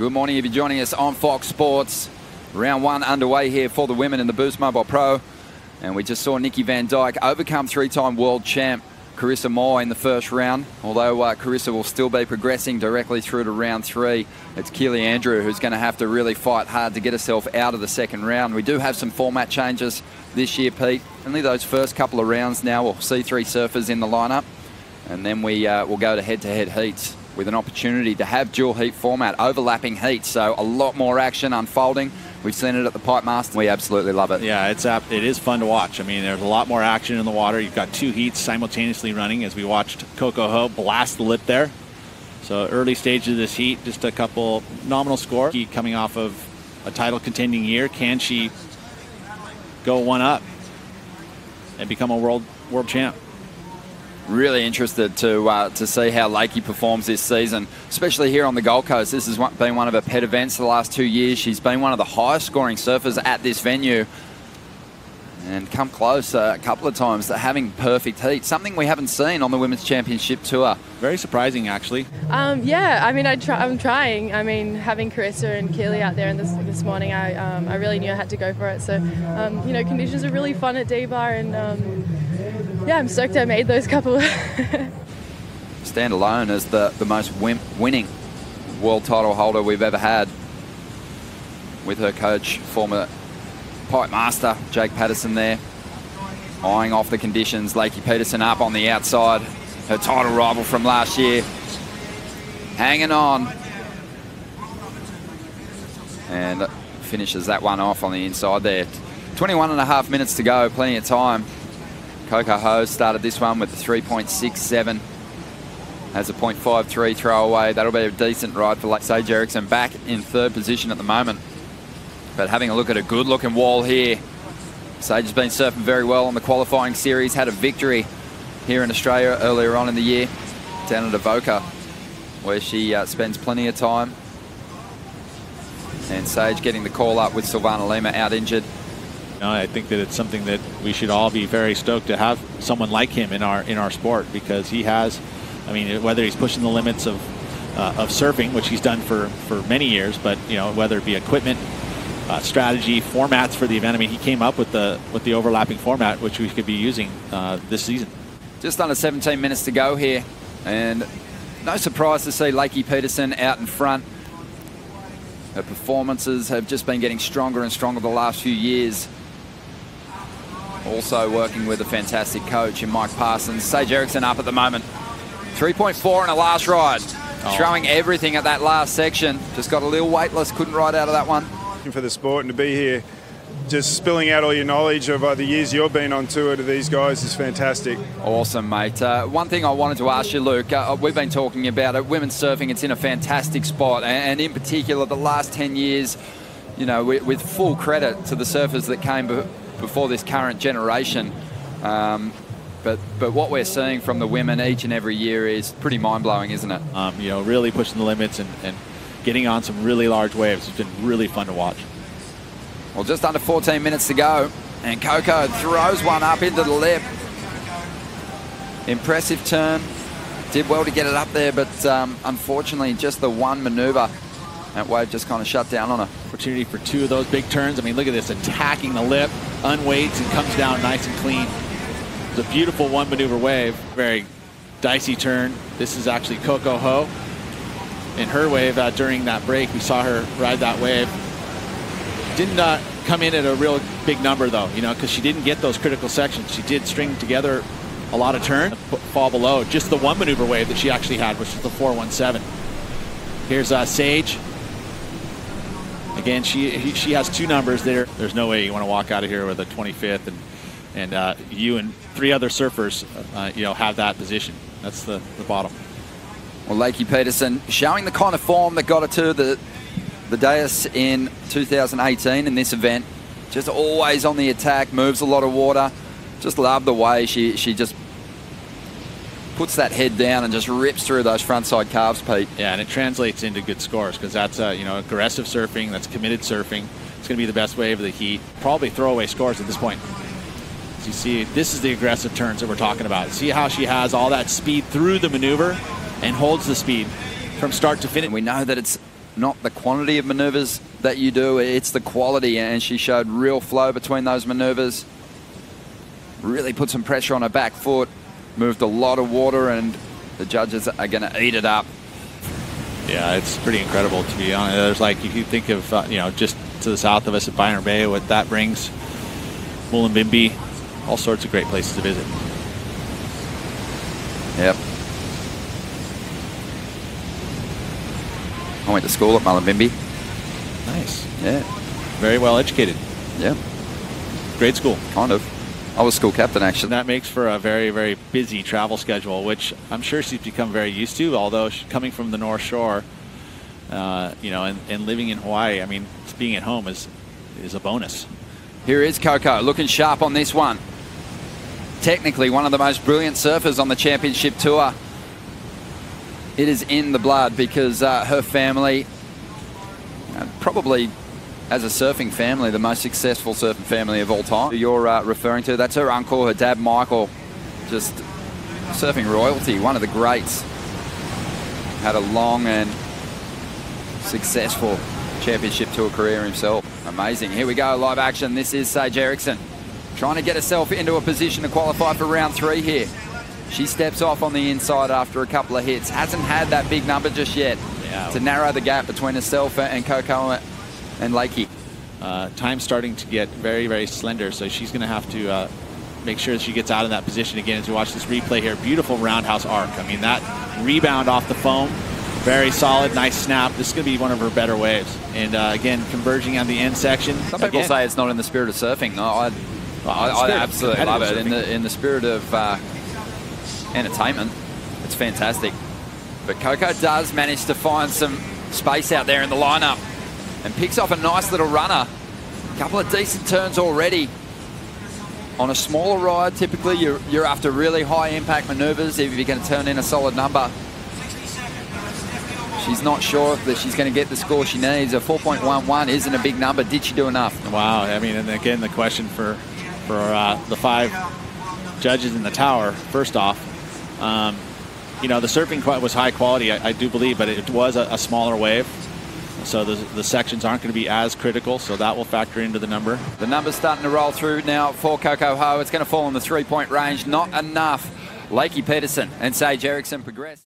Good morning if you're joining us on Fox Sports. Round one underway here for the women in the Boost Mobile Pro. And we just saw Nikki Van Dijk overcome three-time world champ Carissa Moore in the first round. Although Carissa will still be progressing directly through to round three, it's Keely Andrew who's going to have to really fight hard to get herself out of the second round. We do have some format changes this year, Pete. Only those first couple of rounds now. We'll see three surfers in the lineup. And then we will go to head-to-head heats with an opportunity to have dual heat format, overlapping heats. So a lot more action unfolding. We've seen it at the Pipe Master. We absolutely love it. Yeah, it is fun to watch. I mean, there's a lot more action in the water. You've got two heats simultaneously running as we watched Coco Ho blast the lip there. So early stage of this heat, just a couple nominal score. Coming off of a title contending year, can she go one up and become a world champ? Really interested to see how Lakey performs this season, especially here on the Gold Coast. This has been one of her pet events the last 2 years. She's been one of the highest scoring surfers at this venue and come close a couple of times to having perfect heat, something we haven't seen on the Women's Championship Tour. Very surprising, actually. Yeah, I mean, I'm trying. I mean, having Carissa and Keely out there and this morning, I really knew I had to go for it. So, you know, conditions are really fun at D-Bar, and yeah, I'm stoked I made those couple. Stand alone as the most winning world title holder we've ever had, with her coach, former Pipe Master Jake Peterson there, eyeing off the conditions. Lakey Peterson up on the outside, her title rival from last year, hanging on, and finishes that one off on the inside there. 21.5 minutes to go, plenty of time. Coco Ho started this one with a 3.67, has a 0.53 throwaway. That'll be a decent ride for Sage Erickson, back in third position at the moment. But having a look at a good looking wall here. Sage has been surfing very well on the qualifying series, had a victory here in Australia earlier on in the year down at Avoca, where she spends plenty of time. And Sage getting the call up with Silvana Lima out injured. I think that it's something that we should all be very stoked to have someone like him in our sport, because he has, I mean, whether he's pushing the limits of surfing, which he's done for many years, but you know, whether it be equipment, strategy, formats for the event. I mean, he came up with the overlapping format, which we could be using this season. Just under 17 minutes to go here, and no surprise to see Lakey Peterson out in front. Her performances have just been getting stronger and stronger the last few years. Also working with a fantastic coach in Mike Parsons. Sage Erickson up at the moment. 3.4 in a last ride. Throwing everything at that last section. Just got a little weightless, couldn't ride out of that one. For the sport and to be here, just spilling out all your knowledge of the years you've been on tour to these guys is fantastic. Awesome, mate. One thing I wanted to ask you, Luke, we've been talking about it. Women's surfing, it's in a fantastic spot. And in particular, the last 10 years, you know, with full credit to the surfers that came before this current generation. But what we're seeing from the women each and every year is pretty mind-blowing, isn't it? You know, really pushing the limits and getting on some really large waves. It's been really fun to watch. Well, just under 14 minutes to go, and Coco throws one up into the lip. Impressive turn. Did well to get it up there, but unfortunately, just the one maneuver, that wave just kind of shut down on her. Opportunity for two of those big turns. I mean, look at this, attacking the lip, unweights, and comes down nice and clean. It's a beautiful one maneuver wave. Very dicey turn. This is actually Coco Ho. In her wave, during that break, we saw her ride that wave. Didn't come in at a real big number, though, you know, because she didn't get those critical sections. She did string together a lot of turns, fall below. Just the one maneuver wave that she actually had, which is the 417. Here's Sage. Again, she has two numbers there. There's no way you want to walk out of here with a 25th, and you and three other surfers, you know, have that position. That's the bottom. Well, Lakey Peterson showing the kind of form that got her to the dais in 2018 in this event. Just always on the attack, moves a lot of water. Just love the way she just puts that head down and just rips through those frontside calves, Pete. Yeah, and it translates into good scores, because that's you know, aggressive surfing, that's committed surfing. It's going to be the best wave of the heat. Probably throwaway scores at this point. As you see, this is the aggressive turns that we're talking about. See how she has all that speed through the maneuver and holds the speed from start to finish. We know that it's not the quantity of maneuvers that you do, it's the quality, and she showed real flow between those maneuvers. Really put some pressure on her back foot, moved a lot of water, and the judges are going to eat it up. Yeah, it's pretty incredible, to be honest. There's like, if you think of, you know, just to the south of us at Byron Bay, what that brings, Mullumbimby, all sorts of great places to visit. Yep. I went to school at Mullumbimby. Nice. Yeah. Very well educated. Yeah. Great school. Kind of. I was school captain, actually. And that makes for a very, very busy travel schedule, which I'm sure she's become very used to, although she's coming from the North Shore, you know, and living in Hawaii, I mean, being at home is a bonus. Here is Coco, looking sharp on this one. Technically one of the most brilliant surfers on the championship tour. It is in the blood because her family, probably as a surfing family, the most successful surfing family of all time. You're referring to, that's her uncle, her dad Michael, just surfing royalty, one of the greats. Had a long and successful championship tour career himself. Amazing. Here we go, live action. This is Sage Erickson trying to get herself into a position to qualify for round 3 here. She steps off on the inside after a couple of hits. Hasn't had that big number just yet to narrow the gap between herself and Coco and Lakey. Time's starting to get very, very slender, so she's going to have to make sure that she gets out of that position again as we watch this replay here. Beautiful roundhouse arc. I mean, that rebound off the foam, very solid, nice snap. This is going to be one of her better waves. And again, converging on the end section. Some people say it's not in the spirit of surfing. I absolutely love it. In the spirit of entertainment, it's fantastic. But Coco does manage to find some space out there in the lineup and picks off a nice little runner. A couple of decent turns already. On a smaller ride, typically you're after really high impact maneuvers if you're going to turn in a solid number. She's not sure that she's going to get the score she needs. A 4.11 isn't a big number. Did she do enough? Wow. I mean, and again, the question for the 5 judges in the tower, first off, you know, the surfing was high quality, I do believe, but it was a smaller wave. So the sections aren't going to be as critical, so that will factor into the number. The number's starting to roll through now for Coco Ho. It's going to fall in the 3-point range. Not enough. Lakey, Peterson and Sage Erickson progress.